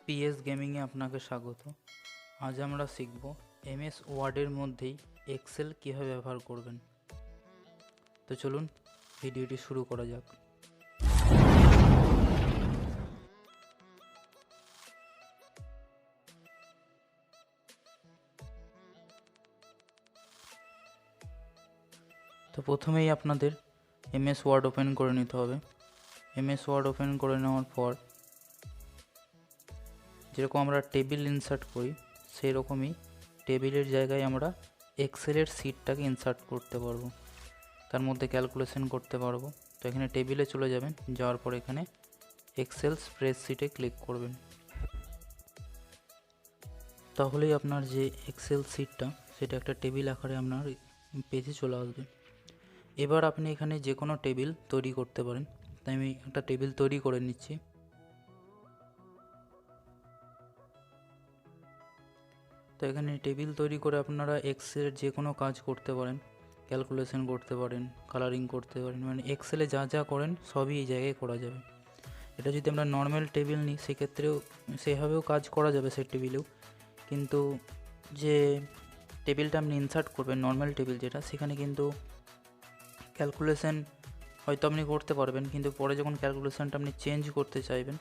PS গেমিংয়ে আপনাকে স্বাগত। আজ আমরা শিখব এমএস ওয়ার্ডের মধ্যেই এক্সেল কীভাবে ব্যবহার করবেন। তো চলুন ভিডিওটি শুরু করা যাক। তো প্রথমেই আপনাদের এমএস ওয়ার্ড ওপেন করে নিতে হবে। এমএস ওয়ার্ড ওপেন করে নেওয়ার পর যেরকম আমরা টেবিল ইনসার্ট করি সেই রকমই টেবিলের জায়গায় আমরা এক্সেলের সিটটাকে ইনসার্ট করতে পারবো, তার মধ্যে ক্যালকুলেশন করতে পারবো। তো এখানে টেবিলে চলে যাবেন, যাওয়ার পর এখানে এক্সেল স্প্রেডশিটে ক্লিক করবেন। তাহলেই আপনার যে এক্সেল সিটটা সেটা একটা টেবিল আকারে আপনার পেজে চলে আসবে। এবার আপনি এখানে যে কোনো টেবিল তৈরি করতে পারেন। তাই আমি একটা টেবিল তৈরি করে নিচ্ছি। তো এখানে টেবিল তৈরি করে আপনারা এক্সেলের যে কোনো কাজ করতে পারেন, ক্যালকুলেশন করতে পারেন, কালারিং করতে পারেন, মানে এক্সেলে যা যা করেন সবই এই জায়গায় করা যাবে। এটা যদি আমরা নর্মাল টেবিল নিই সেক্ষেত্রেও সেভাবেও কাজ করা যাবে সেই টেবিলেও, কিন্তু যে টেবিলটা আপনি ইনসার্ট করবেন নর্মাল টেবিল যেটা, সেখানে কিন্তু ক্যালকুলেশন হয়তো আপনি করতে পারবেন, কিন্তু পরে যখন ক্যালকুলেশনটা আপনি চেঞ্জ করতে চাইবেন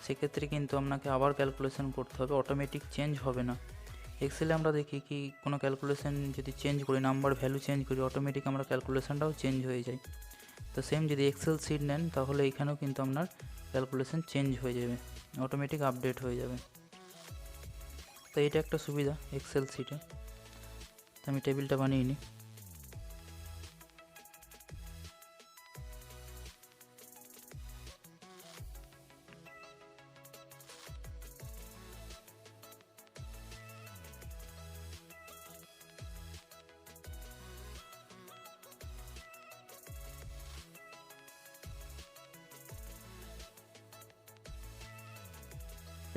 সেক্ষেত্রে কিন্তু আপনাকে আবার ক্যালকুলেশন করতে হবে, অটোমেটিক চেঞ্জ হবে না। এক্সেলে আমরা দেখি কি কোনো ক্যালকুলেশন যদি চেঞ্জ করি, নাম্বার ভ্যালু চেঞ্জ করি, অটোমেটিক আমরা ক্যালকুলেশনটাও চেঞ্জ হয়ে যায়। তো সেম যদি এক্সেল সিট নেন তাহলে এখানেও কিন্তু আপনার ক্যালকুলেশন চেঞ্জ হয়ে যাবে, অটোমেটিক আপডেট হয়ে যাবে। তো এটা একটা সুবিধা এক্সেল সিটে। তো আমি টেবিলটা বানিয়ে নিই।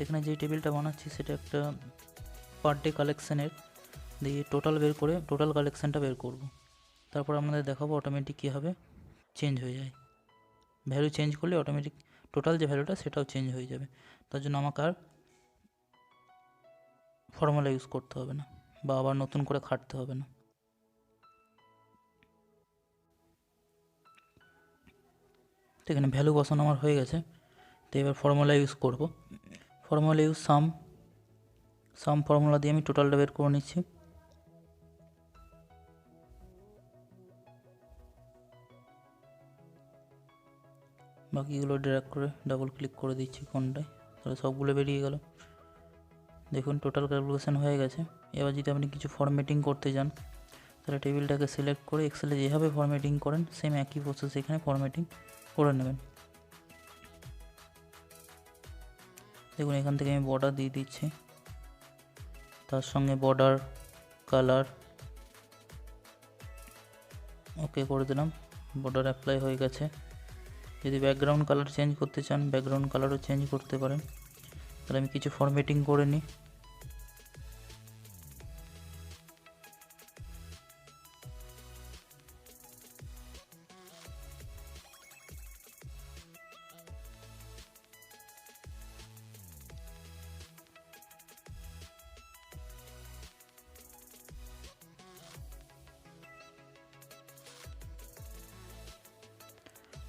এখানে যে টেবিলটা বানাচ্ছি সেটা একটা পার ডে কালেকশানের দিয়ে টোটাল বের করে টোটাল কালেকশানটা বের করব। তারপর আমাদের দেখাবো অটোমেটিক কীভাবে চেঞ্জ হয়ে যায়। ভ্যালু চেঞ্জ করলে অটোমেটিক টোটাল যে ভ্যালুটা সেটাও চেঞ্জ হয়ে যাবে। তার জন্য আমাকে আর ফর্মুলা ইউজ করতে হবে না বা আবার নতুন করে খাটতে হবে না। তো এখানে ভ্যালু বসানো আমার হয়ে গেছে। তো এবার ফর্মুলা ইউজ করব। ফর্মুলা ইউজ সাম ফর্মুলা দিয়ে আমি টোটালটা বের করে নিচ্ছি। বাকিগুলো ড্র্যাগ করে ডাবল ক্লিক করে দিচ্ছি কোনটায়, তাহলে সবগুলো বেরিয়ে গেল। দেখুন টোটাল ক্যালকুলেশন হয়ে গেছে। এবার যদি আপনি কিছু ফরম্যাটিং করতে যান তাহলে টেবিলটাকে সিলেক্ট করে এক্সেলে যেভাবে ফরম্যাটিং করেন সেম একই প্রসেস এখানে ফরম্যাটিং করে নেবেন। দেখুন এখান থেকে আমি বর্ডার দিয়ে দিচ্ছি, তার সঙ্গে বর্ডার কালার ওকে করে দিলাম, বর্ডার অ্যাপ্লাই হয়ে গেছে। যদি ব্যাকগ্রাউন্ড কালার চেঞ্জ করতে চান ব্যাকগ্রাউন্ড কালারও চেঞ্জ করতে পারেন। তাহলে আমি কিছু ফরম্যাটিং করে নিই।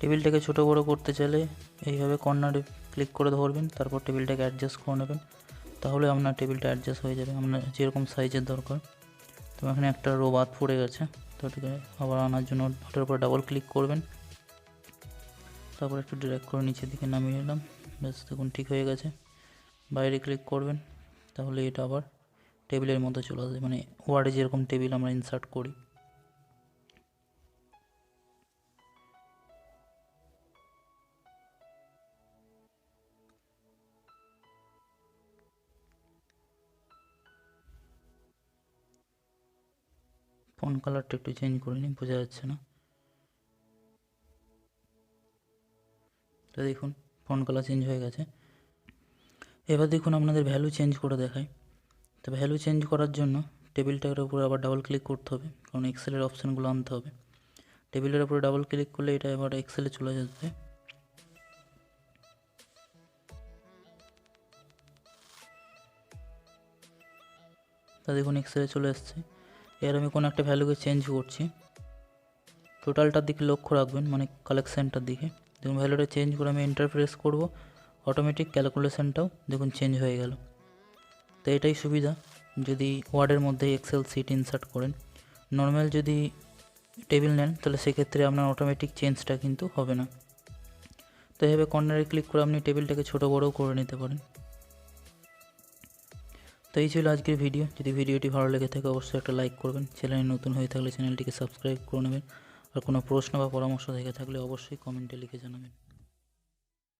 টেবিলটাকে ছোটো বড়ো করতে চাইলে এইভাবে কর্নারে ক্লিক করে ধরবেন, তারপর টেবিলটাকে অ্যাডজাস্ট করে নেবেন, তাহলে আপনার টেবিলটা অ্যাডজাস্ট হয়ে যাবে আপনার যেরকম সাইজের দরকার। তো এখানে একটা রো বাদ পড়ে গেছে, তো ওটাকে আবার আনার জন্য ওটার উপর ডাবল ক্লিক করবেন, তারপর একটু ড্র্যাগ করে নিচের দিকে নামিয়ে নিলাম। ব্যাস দেখুন ঠিক হয়ে গেছে। বাইরে ক্লিক করবেন, তাহলে এটা আবার টেবিলের মধ্যে চলে আসবে, মানে ওয়ার্ডে যেরকম টেবিল আমরা ইনসার্ট করি। ফন্ট কালারটা একটু চেঞ্জ করে নিই, বোঝা যাচ্ছে না। তো দেখুন ফন্ট কালার চেঞ্জ হয়ে গেছে। এবার দেখুন আপনাদের ভ্যালু চেঞ্জ করে দেখায়। তো ভ্যালু চেঞ্জ করার জন্য টেবিলটার উপরে আবার ডাবল ক্লিক করতে হবে, কারণ এক্সেলের অপশানগুলো আনতে হবে। টেবিলের উপরে ডাবল ক্লিক করলে এটা এবার এক্সেলে চলে যাবে। তা দেখুন এক্সেলে চলে এসছে। এর আমি কোনো একটা ভ্যালুকে চেঞ্জ করছি, টোটালটার দিকে লক্ষ্য রাখবেন, মানে কালেকশানটার দিকে। দেখুন ভ্যালুটা চেঞ্জ করে আমি এন্টার প্রেস করবো, অটোমেটিক ক্যালকুলেশনটাও দেখুন চেঞ্জ হয়ে গেল। তো এটাই সুবিধা যদি ওয়ার্ডের মধ্যে এক্সেল সিট ইনসার্ট করেন। নর্মাল যদি টেবিল নেন তাহলে সেক্ষেত্রে আপনার অটোমেটিক চেঞ্জটা কিন্তু হবে না। তো এইভাবে কর্নারে ক্লিক করে আপনি টেবিলটাকে ছোটো বড়োও করে নিতে পারেন। তো এই ছিল আজকের ভিডিও। যদি ভিডিওটি ভালো লেগে থাকে অবশ্যই একটা লাইক করবেন, চ্যানেলে নতুন হয়ে থাকলে চ্যানেলটিকে সাবস্ক্রাইব করে নেবেন। আর কোনো প্রশ্ন বা পরামর্শ থেকে থাকলে অবশ্যই কমেন্টে লিখে জানাবেন।